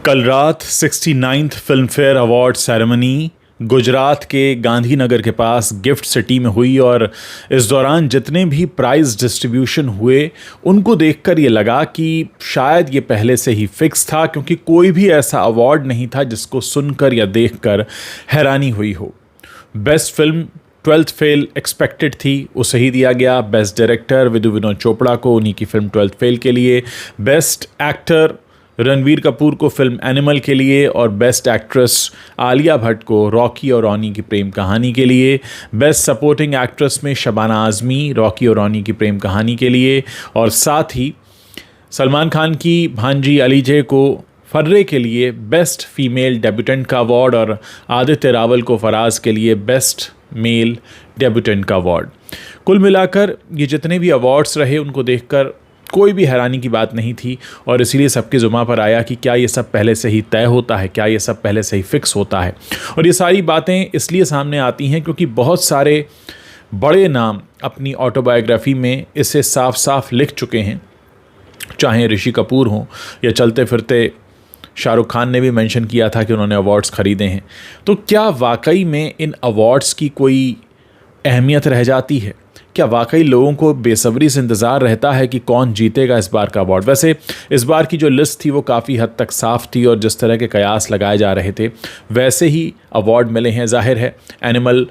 कल रात 69th film fair award ceremony Gujarat के गांधीनगर के पास गिफ्ट सिटी में हुई और इस दौरान जितने भी प्राइज़ डिस्ट्रीब्यूशन हुए उनको देखकर ये लगा कि शायद ये पहले से ही फिक्स था, क्योंकि कोई भी ऐसा अवार्ड नहीं था जिसको सुनकर या देखकर हैरानी हुई हो। Best film 12th fail expected थी, उसे ही दिया गया। बेस्ट डायरेक्टर विनोद चोपड़ा को, उन्हीं की फिल्म 12th फेल के लिए। बेस्ट एक्टर रणबीर कपूर को फिल्म एनिमल के लिए, और बेस्ट एक्ट्रेस आलिया भट्ट को रॉकी और रॉनी की प्रेम कहानी के लिए। बेस्ट सपोर्टिंग एक्ट्रेस में शबाना आज़मी रॉकी और रॉनी की प्रेम कहानी के लिए, और साथ ही सलमान खान की भांजी अलीजे को फर्रे के लिए बेस्ट फीमेल डेब्यूटेंट का अवार्ड, और आदित्य रावल को फराज के लिए बेस्ट मेल डेब्यूटेंट का अवार्ड। कुल मिलाकर ये जितने भी अवार्ड्स रहे उनको देखकर कोई भी हैरानी की बात नहीं थी, और इसीलिए सबकी जुबान पर आया कि क्या ये सब पहले से ही तय होता है, क्या ये सब पहले से ही फिक्स होता है। और ये सारी बातें इसलिए सामने आती हैं क्योंकि बहुत सारे बड़े नाम अपनी ऑटोबायोग्राफी में इसे साफ साफ लिख चुके हैं, चाहे ऋषि कपूर हों या चलते फिरते शाहरुख खान ने भी मेंशन किया था कि उन्होंने अवार्ड्स ख़रीदे हैं। तो क्या वाकई में इन अवार्ड्स की कोई अहमियत रह जाती है? क्या वाकई लोगों को बेसब्री से इंतज़ार रहता है कि कौन जीतेगा इस बार का अवार्ड? वैसे इस बार की जो लिस्ट थी वो काफ़ी हद तक साफ़ थी, और जिस तरह के कयास लगाए जा रहे थे वैसे ही अवार्ड मिले हैं। जाहिर है एनिमल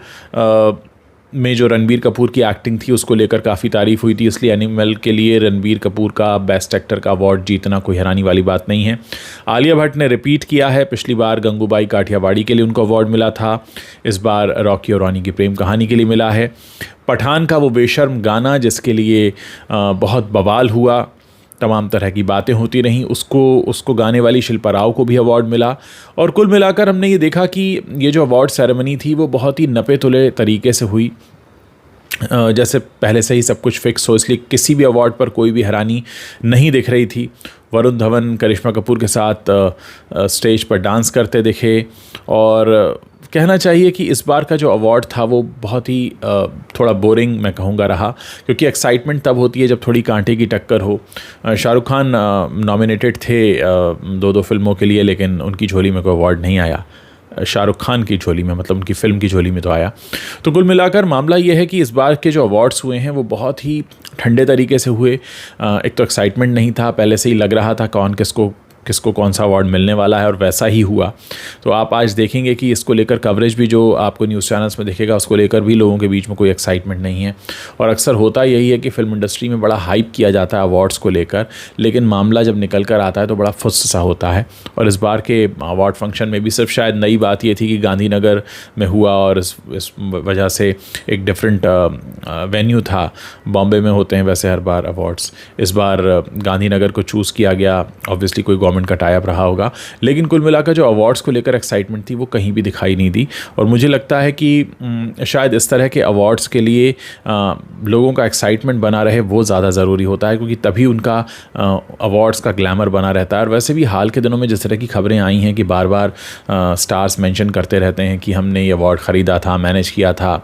में जो रणबीर कपूर की एक्टिंग थी उसको लेकर काफ़ी तारीफ़ हुई थी, इसलिए एनिमल के लिए रणबीर कपूर का बेस्ट एक्टर का अवार्ड जीतना कोई हैरानी वाली बात नहीं है। आलिया भट्ट ने रिपीट किया है, पिछली बार गंगूबाई काठियावाड़ी के लिए उनको अवार्ड मिला था, इस बार रॉकी और रॉनी की प्रेम कहानी के लिए मिला है। पठान का वो बेशर्म गाना जिसके लिए बहुत बवाल हुआ, तमाम तरह की बातें होती रहीं, उसको गाने वाली शिल्पा राव को भी अवार्ड मिला। और कुल मिलाकर हमने ये देखा कि ये जो अवार्ड सेरेमनी थी वो बहुत ही नपे तुले तरीके से हुई, जैसे पहले से ही सब कुछ फिक्स हो, इसलिए किसी भी अवार्ड पर कोई भी हैरानी नहीं दिख रही थी। वरुण धवन करिश्मा कपूर के साथ स्टेज पर डांस करते दिखे, और कहना चाहिए कि इस बार का जो अवार्ड था वो बहुत ही थोड़ा बोरिंग मैं कहूँगा रहा, क्योंकि एक्साइटमेंट तब होती है जब थोड़ी कांटे की टक्कर हो। शाहरुख खान नॉमिनेटेड थे दो फिल्मों के लिए, लेकिन उनकी झोली में कोई अवार्ड नहीं आया। शाहरुख खान की झोली में, मतलब उनकी फ़िल्म की झोली में तो आया। तो कुल मिलाकर मामला ये है कि इस बार के जो अवार्ड्स हुए हैं वो बहुत ही ठंडे तरीके से हुए। एक तो एक्साइटमेंट नहीं था, पहले से ही लग रहा था कौन किसको कौन सा अवार्ड मिलने वाला है, और वैसा ही हुआ। तो आप आज देखेंगे कि इसको लेकर कवरेज भी जो आपको न्यूज़ चैनल्स में दिखेगा उसको लेकर भी लोगों के बीच में कोई एक्साइटमेंट नहीं है। और अक्सर होता यही है कि फ़िल्म इंडस्ट्री में बड़ा हाइप किया जाता है अवार्ड्स को लेकर, लेकिन मामला जब निकल कर आता है तो बड़ा फुस सा होता है। और इस बार के अवार्ड फंक्शन में भी सिर्फ शायद नई बात ये थी कि गांधीनगर में हुआ, और इस वजह से एक डिफरेंट वेन्यू था। बॉम्बे में होते हैं वैसे हर बार अवार्ड्स, इस बार गांधीनगर को चूज़ किया गया। ऑब्वियसली कोई गवर्नमेंट का टाई अप रहा होगा, लेकिन कुल मिलाकर जो अवार्ड्स को लेकर एक्साइटमेंट थी वो कहीं भी दिखाई नहीं दी। और मुझे लगता है कि शायद इस तरह के अवार्ड्स के लिए लोगों का एक्साइटमेंट बना रहे वो ज़्यादा ज़रूरी होता है, क्योंकि तभी उनका अवार्ड्स का ग्लैमर बना रहता है। और वैसे भी हाल के दिनों में जिस तरह की खबरें आई हैं कि बार बार स्टार्स मेंशन करते रहते हैं कि हमने ये अवार्ड ख़रीदा था, मैनेज किया था,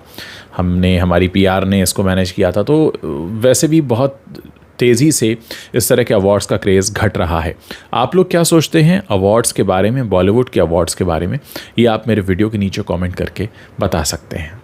हमारी PR ने इसको मैनेज किया था, तो वैसे भी बहुत तेज़ी से इस तरह के अवार्ड्स का क्रेज़ घट रहा है। आप लोग क्या सोचते हैं अवार्ड्स के बारे में, बॉलीवुड के अवार्ड्स के बारे में? ये आप मेरे वीडियो के नीचे कमेंट करके बता सकते हैं।